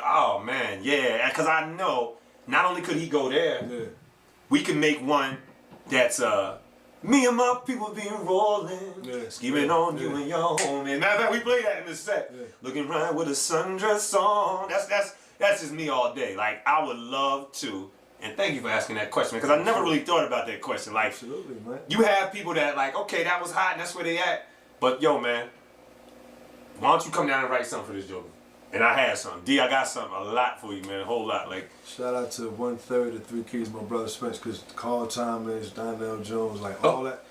Oh man, yeah, because I know not only could he go there, we can make one that's me and my people be rolling, scheming on you and your homie. Matter of fact, we play that in the set. Looking right with a sundress on. That's just me all day. Like I would love to. And thank you for asking that question, because I never really thought about that question. Like, absolutely, man. You have people that like, okay, that was hot and that's where they at. But yo, man, why don't you come down and write something for this joke? And I had something. D, I got something, a lot for you, man, a whole lot. Like, shout out to 1/3 of 3 Keys, my brother Spence, because Carl Thomas, Donnell Jones, like all that.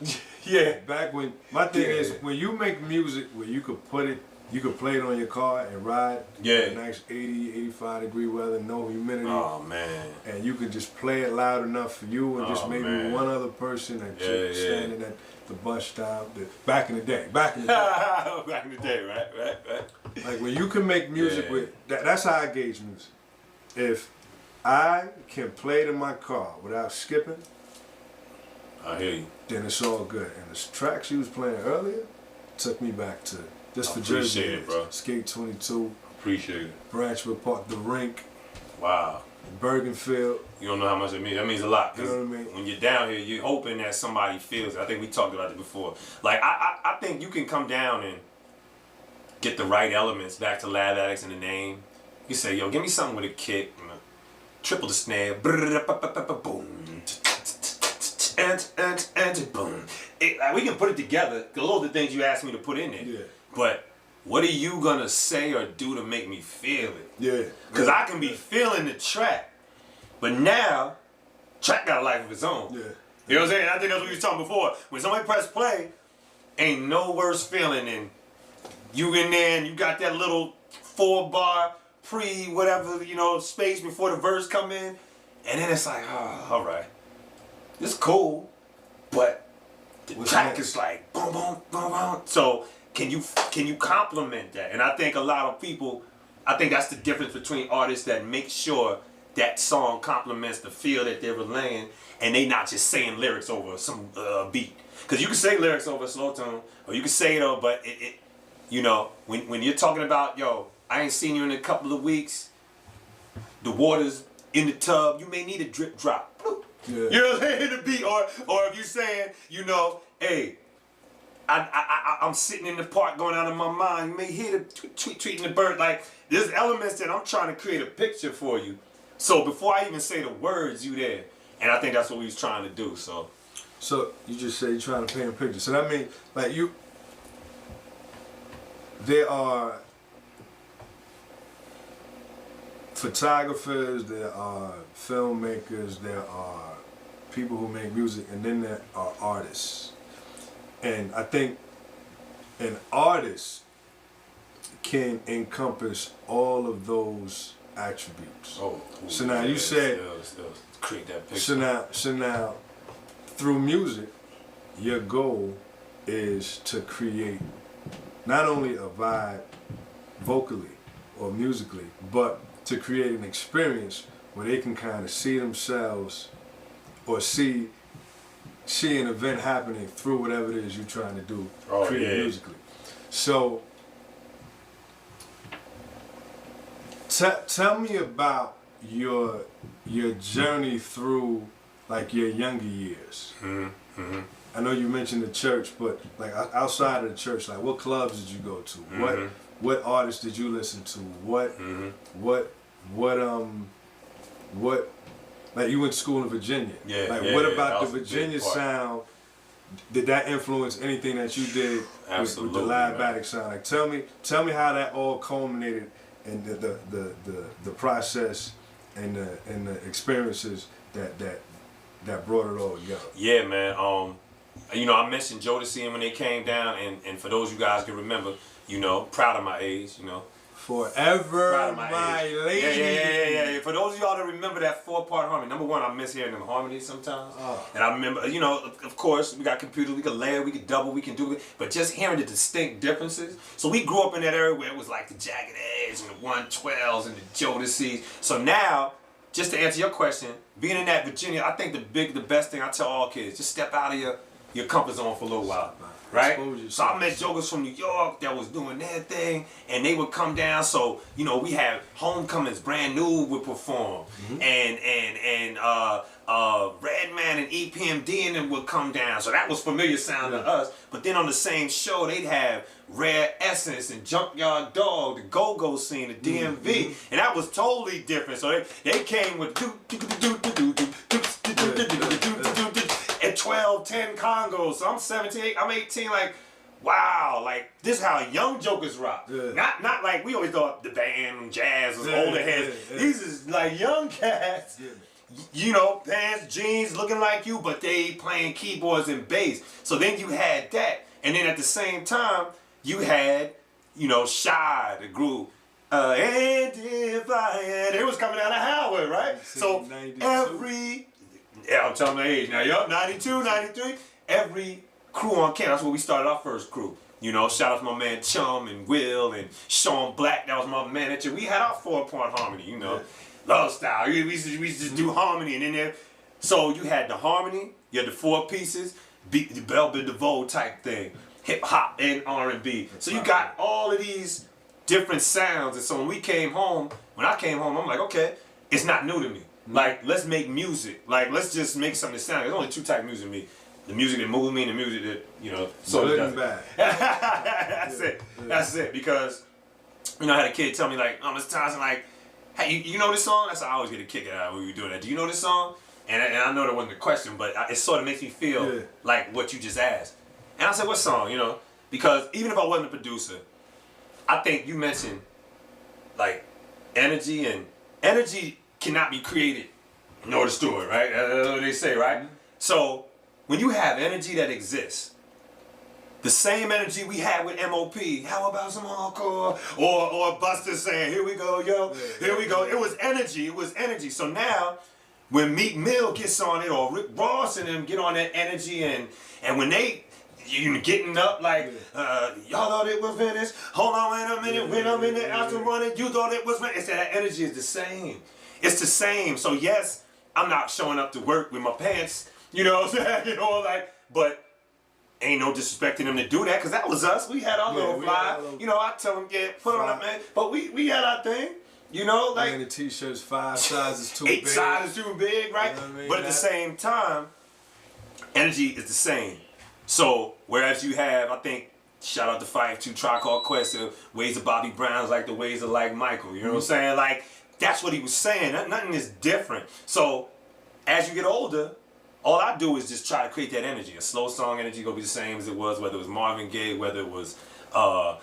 Yeah. Back when, my thing is, when you make music where you could put it, you could play it on your car and ride. Yeah. Nice 80, 85 degree weather, no humidity. Oh man. And you could just play it loud enough for you and just maybe one other person that standing at the bus stop. Back in the day. Back in the day, right. Like when you can make music with, that's how I gauge music. If I can play it in my car without skipping, I hear you. Then it's all good. And the tracks you was playing earlier took me back to just for Jersey. Appreciate it, bro. Skate 22. Appreciate it. Branchwood Park, the Rink. Wow. Bergenfield. You don't know how much it means. That means a lot. You know what I mean? When you're down here, you're hoping that somebody feels it. I think we talked about it before. Like, I think you can come down and get the right elements back to Lab Addicts in the name. You say, yo, give me something with a kick, triple the snare, boom, and boom. We can put it together. Those are the things you asked me to put in there. Yeah. But what are you gonna say or do to make me feel it? Yeah. Because I can be feeling the track, but now, track got a life of its own. Yeah. You know what I'm saying? I think that's what you were talking before. When somebody press play, ain't no worse feeling than you in there and you got that little 4-bar pre-whatever, space before the verse come in. And then it's like, oh, all right. It's cool, but the track is like, boom, boom, boom, boom. So can you compliment that? And I think a lot of people, I think that's the difference between artists that make sure that song complements the feel that they're relaying, and they not just saying lyrics over some beat. Because you can say lyrics over a slow tone, or you can say it, but when you're talking about, yo, I ain't seen you in a couple of weeks, the water's in the tub, you may need a drip drop. Yeah. You know what I'm saying? The beat, or if you're saying, hey, I'm sitting in the park going out of my mind, you may hear the tweeting the bird. Like, there's elements that I'm trying to create a picture for you. So before I even say the words, you there. And I think that's what we was trying to do, so. So you just say you're trying to paint a picture. So that means, like, there are photographers, there are filmmakers, there are people who make music, and then there are artists. And I think an artist can encompass all of those attributes. Oh, so now you said, still create that picture. So now, through music, your goal is to create not only a vibe vocally or musically, but to create an experience where they can kind of see themselves or see an event happening through whatever it is you're trying to do, create musically. So, tell me about your journey through, like, your younger years. Mm-hmm. I know you mentioned the church, but like outside of the church, like what clubs did you go to? Mm-hmm. What artists did you listen to? What like you went to school in Virginia. What about the Virginia sound? Did that influence anything that you did with the Lab Addicts sound? Like tell me how that all culminated in the process and the experiences that brought it all together. Yeah, man. I mentioned Jodeci when they came down, and for those you guys can remember, proud of my age, Forever proud of my age. lady. Yeah. For those of y'all that remember that 4-part harmony, number one, I miss hearing them harmonies sometimes. And I remember, of course, we got computers, we can layer, we can double, we can do it, but just hearing the distinct differences. So we grew up in that area where it was like the Jagged Edge and the 112s and the Jodeci's. So now, just to answer your question, being in that Virginia, I think the best thing I tell all kids, just step out of your comfort zone for a little while. Right? Exposure So I met jokers from New York that was doing their thing, and they would come down. So, you know, we had Homecomings, Brand New would perform, and Redman and EPMD and them would come down. So that was familiar sound to us. But then on the same show, they'd have Rare Essence and Junkyard Dog, the go-go scene, the DMV, and that was totally different. So they came with at 12, 10 congos. So I'm 17, I'm 18, like, wow, like, this is how young jokers rock. Yeah. Not like we always thought the band, jazz was older heads. These is like young cats. You know, pants, jeans, looking like you, but they playing keyboards and bass. So then you had that. And then at the same time, you had, you know, Shy, the group. And if I had, it was coming out of Howard, right? So 92. I'm telling my age now, yup, 92, 93, every crew on campus, that's where we started our first crew. You know, shout out to my man Chum and Will and Sean Black, that was my manager. We had our 4-part harmony, you know. Love style. We used to just do harmony, and then there. So you had the harmony, you had the 4 pieces, the Bell Biv DeVoe type thing, hip hop and R&B. So you got all of these different sounds, and so when I came home, I'm like, okay, it's not new to me. Like, let's make music. Like, let's just make something that sounds. There's only 2 types of music to me: the music that moves me, and the music that, you know, so it doesn't. That's it. That's it. Because, you know, I had a kid tell me like, Mr. Thompson, like, hey, you know this song? That's how I always get a kick out when we were doing that. Do you know this song? And I know that wasn't the question, but it sort of makes me feel like what you just asked. And I said, what song? You know, because even if I wasn't a producer, I think you mentioned like energy, and energy cannot be created nor destroyed, right? That's what they say, right? So when you have energy that exists, the same energy we had with MOP, how about some hardcore? Or Buster saying, here we go, yo, here we go. It was energy. So now, when Meek Mill gets on it, or Rick Ross and them get on that energy, and when they, you getting up like, y'all thought it was Venice, hold on, wait a minute, after running, you thought it was Venice. It's that energy is the same. It's the same. So yes, I'm not showing up to work with my pants, you know what I'm saying? You know, like, but ain't no disrespecting them to do that, because that was us. We had our little fly. You know, I tell them, put on it, man. But we had our thing. You know, like, the t-shirts 5 sizes too big. 8 sizes too big, right? You know what I mean? But at the same time, energy is the same. So whereas you have, I think, shout out to 5-2 Tribe Quest, ways of Bobby Brown's like the ways of like Michael. You know what I'm saying? Like, that's what he was saying. Nothing is different. So as you get older, all I do is just try to create that energy. A slow song energy gonna be the same as it was, whether it was Marvin Gaye, whether it was Bell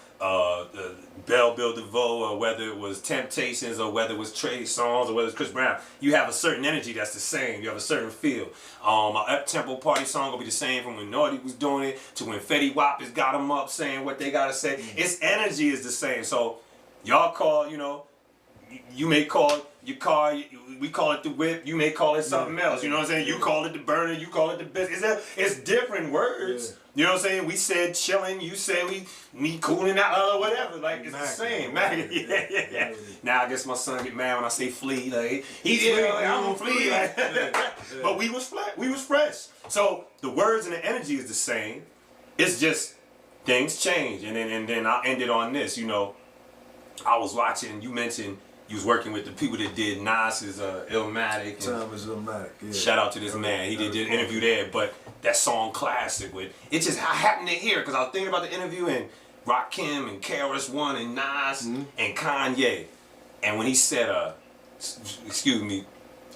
Biv DeVoe, or whether it was Temptations, or whether it was Trey Songz, or whether it's Chris Brown. You have a certain energy that's the same. You have a certain feel. My up-tempo party song will be the same from when Naughty was doing it to when Fetty Wap has got them up saying what they gotta say. Its energy is the same. So y'all call, you know, you may call your car, we call it the whip, you may call it something else, you know what I'm saying? You call it the burner, you call it the biscuit. It's different words. You know what I'm saying? We said chilling, you said me cooling out, or whatever. Like, it's the same. Yeah. Now I guess my son get mad when I say flee. Like, I'm gonna flee. Like, but we was fresh. So the words and the energy is the same. It's just things change. And then I ended on this, you know. I was watching, you mentioned you was working with the people that did Nas's Illmatic. Thomas Illmatic, yeah. Shout out to this man. He did an interview there, but that song Classic, with it just I happened to hear, because I was thinking about the interview, and Rakim and KRS-One and Nas and Kanye. And when he said, excuse me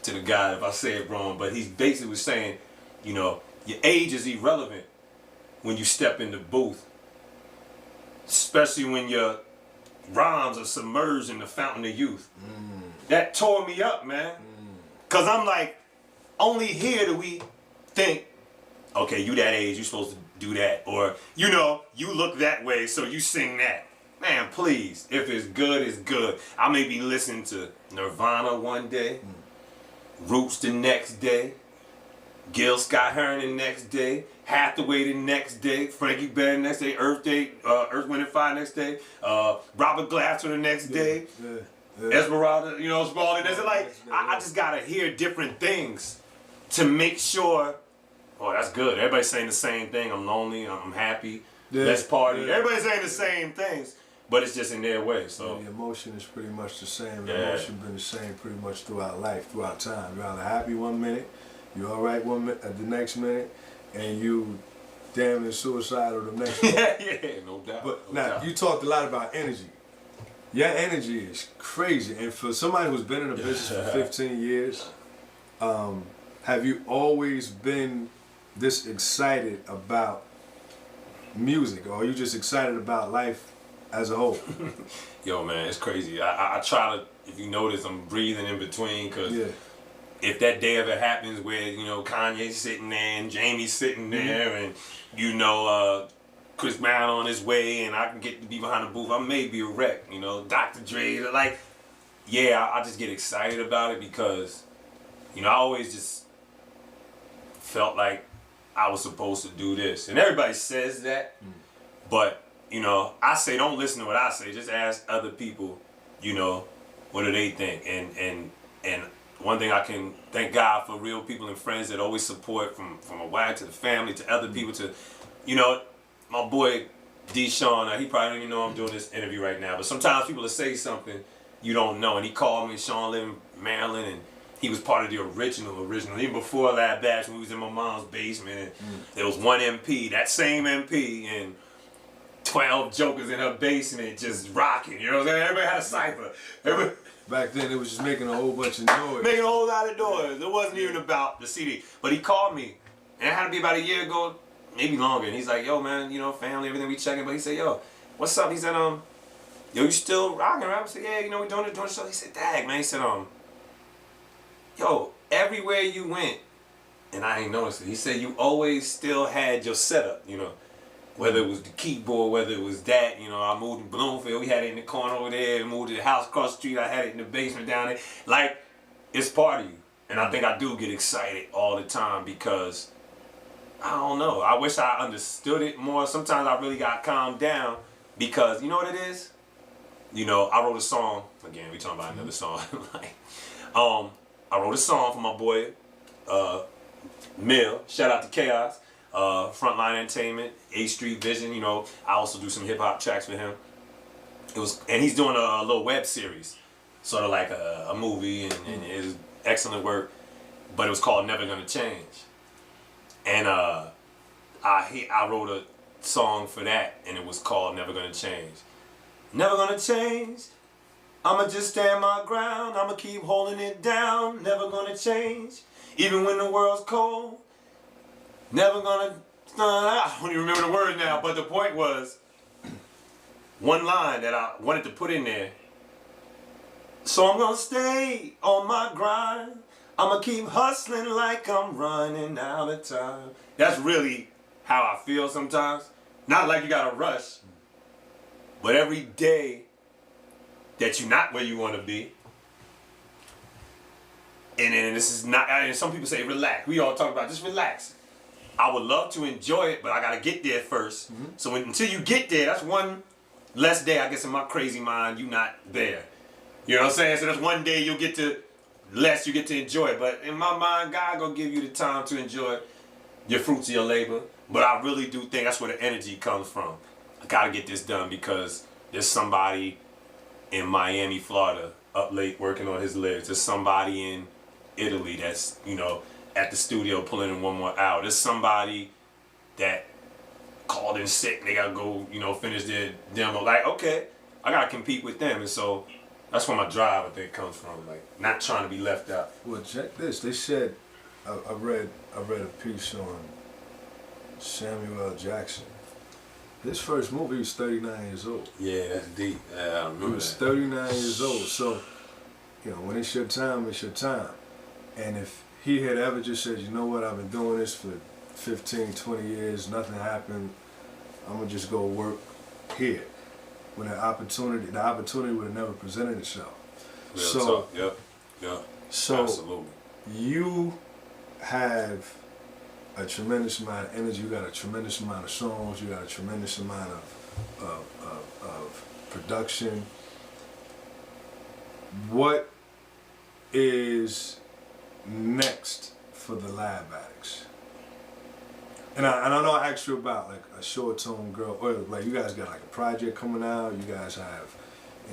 to the guy if I say it wrong, but he basically was saying, you know, your age is irrelevant when you step in the booth, especially when your rhymes are submerged in the fountain of youth. That tore me up, man. Because I'm like, only here do we think, okay, you that age, you supposed to do that. Or, you know, you look that way, so you sing that. Man, please, if it's good, it's good. I may be listening to Nirvana one day, Roots the next day, Gil Scott-Heron the next day, Hathaway the next day, Frankie Bear the next day, Earth, Wind and Fire next day, Robert Glasser the next day, Esmeralda, you know, Spalding. Like, I just gotta hear different things to make sure oh, that's good. Everybody's saying the same thing. I'm lonely. I'm happy. Yeah, Let's party. yeah. Everybody's saying the same things, but it's just in their way. So the emotion is pretty much the same. The Yeah. emotion been the same pretty much throughout life, throughout time. You're either happy 1 minute, you're all right 1 minute, the next minute, and you damn near suicidal the next one. yeah, no doubt. But no now, doubt. you talked a lot about energy. Your energy is crazy. And for somebody who's been in the business for 15 years, have you always been this excited about music? Or are you just excited about life as a whole? Yo, man, it's crazy. I try to, if you notice, I'm breathing in between because Yeah. if that day ever happens where, you know, Kanye's sitting there and Jamie's sitting there and, you know, Chris Brown on his way and I can get to be behind the booth, I may be a wreck, you know, Dr. Dre, like, yeah, I just get excited about it because, you know, I always just felt like I was supposed to do this. And everybody says that, but, you know, I say don't listen to what I say, just ask other people, you know, what do they think? And one thing I can thank God for real people and friends that always support from my wife to the family to other people to, you know, my boy D-Sean, he probably don't even know I'm doing this interview right now, but sometimes people will say something you don't know. And he called me, Sean live in Maryland, and he was part of the original, even before Lab Addicts when we was in my mom's basement. And there was one MP, that same MP, and 12 jokers in her basement just rocking, you know what I'm saying? Everybody had a cipher. Back then, it was just making a whole bunch of noise. Making a whole lot of noise. It wasn't even about the CD. But he called me, and it had to be about a year ago, maybe longer. And he's like, yo, man, you know, family, everything we checking. But he said, yo, what's up? He said, yo, you still rocking, right? I said, yeah, you know, we doing the show. He said, dag, man. He said, yo, everywhere you went, and I ain't noticed it. He said, you always still had your setup, you know. Whether it was the keyboard, whether it was that, you know, I moved in Bloomfield, we had it in the corner over there, moved to the house across the street, I had it in the basement down there. Like, it's part of you. And I think I do get excited all the time because, I don't know, I wish I understood it more. Sometimes I really got calmed down because, you know what it is? You know, I wrote a song, again, we talking about another song. Like, I wrote a song for my boy, Mill, shout out to Chaos. Frontline Entertainment, 8th Street Vision, you know, I also do some hip hop tracks with him. And he's doing a little web series, sort of like a movie, and it was excellent work, but it was called Never Gonna Change. And I wrote a song for that, and it was called Never Gonna Change. Never gonna change, I'ma just stand my ground, I'ma keep holding it down, never gonna change, even when the world's cold. Never gonna, I don't even remember the words now, but the point was, one line that I wanted to put in there. So I'm gonna stay on my grind. I'ma keep hustling like I'm running out of time. That's really how I feel sometimes. Not like you gotta rush, but every day that you're not where you wanna be, and this is not, and some people say relax. We all talk about just relax. I would love to enjoy it, but I gotta get there first. So until you get there, that's one less day, I guess, in my crazy mind, you not there. You know what I'm saying? So that's one day you get to enjoy it. But in my mind, God gonna give you the time to enjoy your fruits of your labor. But I really do think that's where the energy comes from. I gotta get this done because there's somebody in Miami, Florida, up late working on his lyrics. There's somebody in Italy that's, you know, at the studio pulling in one more hour. There's somebody that called in sick. They gotta go, you know, finish their demo. Like, okay, I gotta compete with them, and so that's where my drive, I think, comes from. Like, not trying to be left out. Well, check this. They said, I read a piece on Samuel L. Jackson. His first movie, he was 39 years old. Yeah, that's deep. Yeah, I remember He was 39 years old. So, you know, when it's your time, it's your time. And if he had ever just said, you know what, I've been doing this for 15, 20 years, nothing happened, I'm gonna just go work here. When the opportunity would have never presented itself. Real talk. Yep. So absolutely. You have a tremendous amount of energy, you got a tremendous amount of songs, you got a tremendous amount of production. What is next for the Lab Addicts? And I know I asked you about like a short tone girl, or like you guys got like a project coming out. You guys have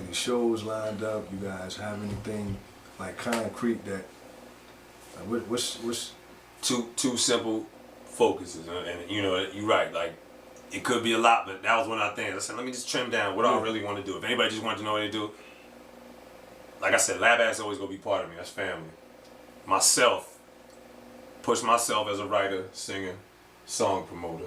any shows lined up? You guys have anything like concrete that? What's two simple focuses, and you know you're right. Like it could be a lot, but that was one of the things. I said, let me just trim down what I really want to do. If anybody just wanted to know what they do, like I said, Lab Addicts always gonna be part of me. That's family. Myself, push myself as a writer, singer, song promoter.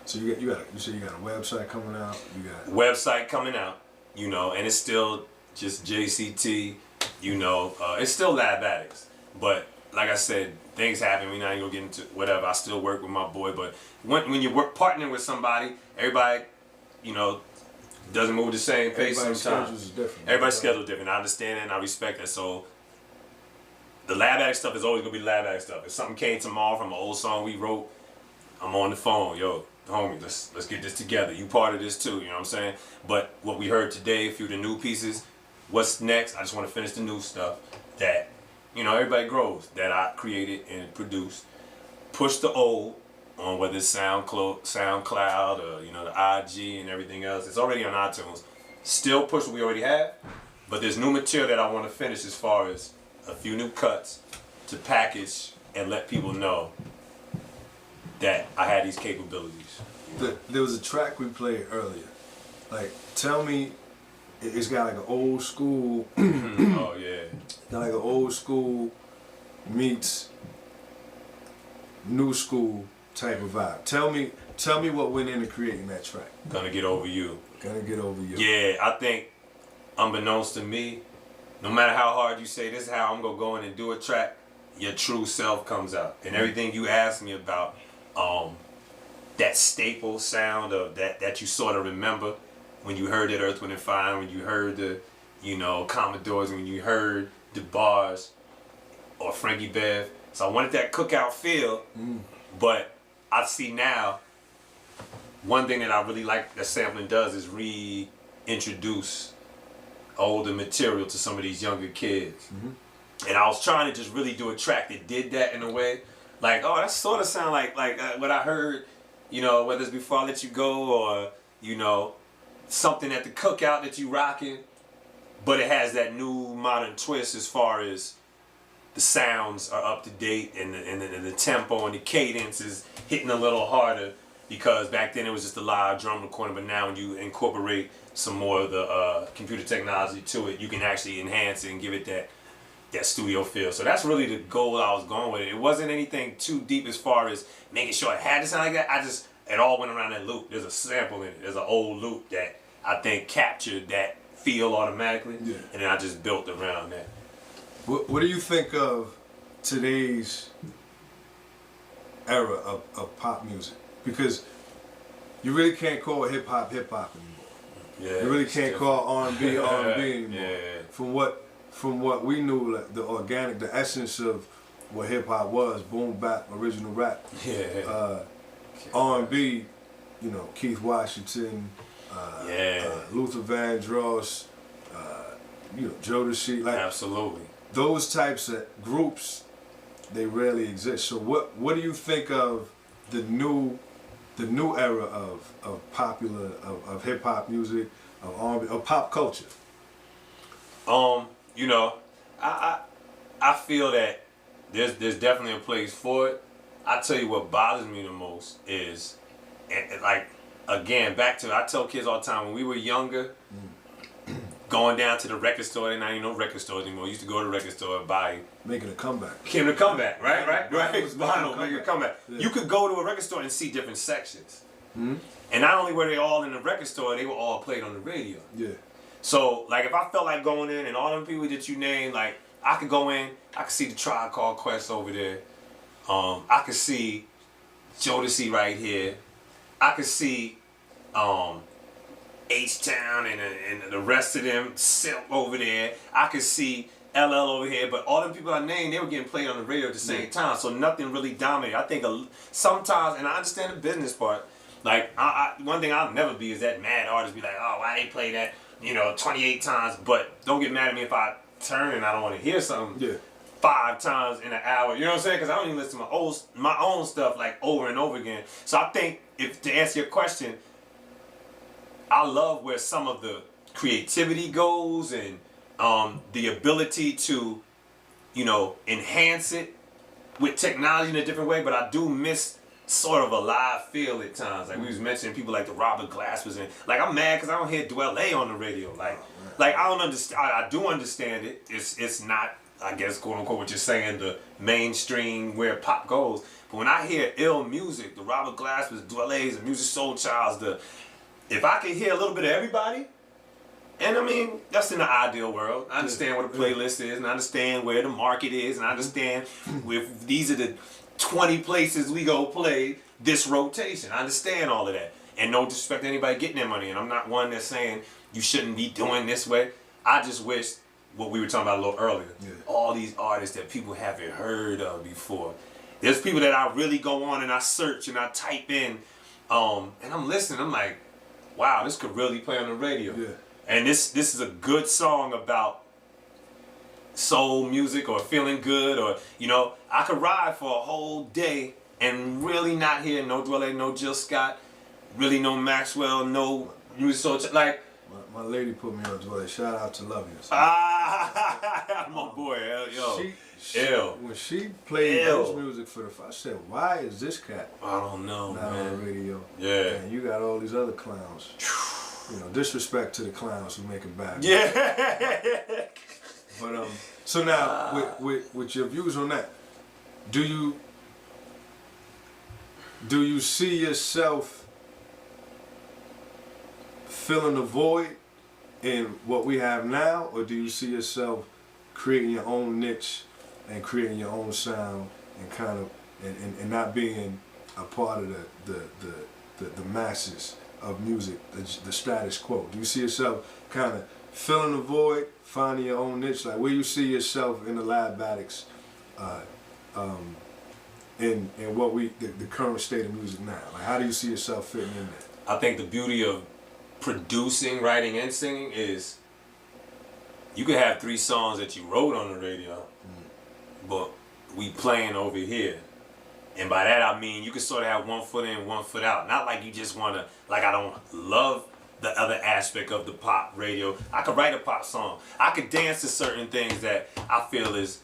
So you said you got a website coming out. You got website coming out, you know, and it's still just J.C.T. You know, it's still Lab Addicts, but like I said, things happen. We're not even gonna get into whatever. I still work with my boy, but when you work partnering with somebody, everybody, you know, doesn't move the same pace everybody's sometimes. schedules is different. Everybody's schedule is different. I understand that and I respect that. So the Lab Addict stuff is always gonna be Lab Addict stuff. If something came tomorrow from an old song we wrote, I'm on the phone, yo, homie, let's get this together. You part of this too, you know what I'm saying? But what we heard today, a few of the new pieces, what's next? I just want to finish the new stuff that, you know, everybody grows, that I created and produced. Push the old on whether it's SoundCloud or, you know, the IG and everything else. It's already on iTunes. Still push what we already have, but there's new material that I want to finish as far as a few new cuts to package and let people know that I had these capabilities. There was a track we played earlier. Like, tell me, it's got like an old school. Oh yeah. Got like an old school meets new school type of vibe. Tell me what went into creating that track. Gonna Get Over You. Gonna Get Over You. Yeah, I think, unbeknownst to me, no matter how hard you say this is how I'm gonna go in and do a track, your true self comes out. And everything you asked me about, that staple sound of that you sort of remember when you heard that Earth, Wind and Fire, when you heard the, you know, Commodores, when you heard the bars, or Frankie Bev. So I wanted that cookout feel, but I see now, one thing that I really like that sampling does is reintroduce older material to some of these younger kids. And I was trying to just really do a track that did that in a way. Like, oh, that sort of sound like what I heard, you know, whether it's Before I Let You Go or, you know, something at the cookout that you rocking, but it has that new modern twist as far as the sounds are up to date and the tempo and the cadence is hitting a little harder, because back then it was just a live drum recording, but now when you incorporate some more of the computer technology to it, you can actually enhance it and give it that studio feel. So that's really the goal I was going with it. It wasn't anything too deep as far as making sure it had to sound like that. It all went around that loop. There's a sample in it. There's an old loop that I think captured that feel automatically. Yeah. And then I just built around that. What do you think of today's era of pop music? Because you really can't call hip hop anymore. Yeah, you really can't call R&B anymore. Yeah. From what we knew, like the organic, the essence of what hip hop was, boom bap, original rap. Yeah. R&B, you know, Keith Washington, Luther Vandross, you know, Jodeci, like absolutely. Those types of groups, they rarely exist. So what do you think of the new era of popular of hip hop music, of R&B, of pop culture? You know, I feel that there's definitely a place for it. I tell you what bothers me the most is, and like, again, back to, I tell kids all the time, when we were younger, going down to the record store, and now ain't no record stores anymore. We used to go to the record store and buy. Making a comeback. Came to comeback, right? Vinyl, making a comeback. Yeah. You could go to a record store and see different sections. And not only were they all in the record store, they were all played on the radio. Yeah. So, like, if I felt like going in and all them people that you named, like, I could go in, I could see the Tribe Called Quest over there. I could see Jodeci right here. I could see H-Town and the rest of them, Silk over there. I could see LL over here, but all them people I named, they were getting played on the radio at the same time, so nothing really dominated. I think sometimes, and I understand the business part, like, one thing I'll never be is that mad artist be like, oh, why they play that, you know, 28 times, but don't get mad at me if I turn and I don't want to hear something. Yeah. 5 times in an hour. You know what I'm saying? Because I don't even listen to my own stuff like over and over again. So I think, if to answer your question, I love where some of the creativity goes and the ability to, you know, enhance it with technology in a different way. But I do miss sort of a live feel at times. Like we was mentioning people like the Robert Glaspers, and like I'm mad because I don't hear Dwell A on the radio. Like I don't understand. I do understand it. It's not, I guess, quote unquote, what you're saying, the mainstream where pop goes. But when I hear ill music, the Robert Glaspers, Dwell A's, the Music Soul Childs, if I can hear a little bit of everybody, and I mean, that's in the ideal world. I understand what a playlist is, and I understand where the market is, and I understand if these are the 20 places we go play this rotation. I understand all of that. And no disrespect to anybody getting their money. And I'm not one that's saying you shouldn't be doing this way. I just wish, what we were talking about a little earlier, all these artists that people haven't heard of before. There's people that I really go on and I search and I type in, and I'm listening. I'm like, wow, this could really play on the radio. Yeah. And this is a good song about soul music or feeling good, or, you know, I could ride for a whole day and really not hear no Dwell A, no Jill Scott, really no Maxwell, no Music Soul, like. My lady put me on Dwell A. Shout out to Lavienge. My boy, yo. When she played this music for the first, I said, why is this cat I don't know, not man. on the radio? Yeah. And you got all these other clowns. You know, disrespect to the clowns who make it bad. Yeah. But so now with your views on that, do you see yourself filling a void in what we have now, or do you see yourself creating your own niche and creating your own sound and kind of and not being a part of the masses of music, the status quo? Do you see yourself kind of filling the void, finding your own niche? Like, where you see yourself in the Lab Addicts, in what the current state of music now? Like, how do you see yourself fitting in there? I think the beauty of producing, writing, and singing is you could have 3 songs that you wrote on the radio, but we playing over here. And by that I mean you can sort of have one foot in, one foot out. Not like you just want to, like, I don't love the other aspect of the pop radio. I could write a pop song. I could dance to certain things that I feel is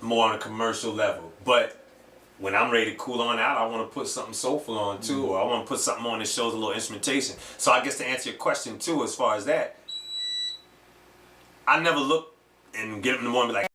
more on a commercial level. But when I'm ready to cool on out, I want to put something soulful on too, or I want to put something on that shows a little instrumentation. So I guess to answer your question too, as far as that, I never look and get up in the morning and be like,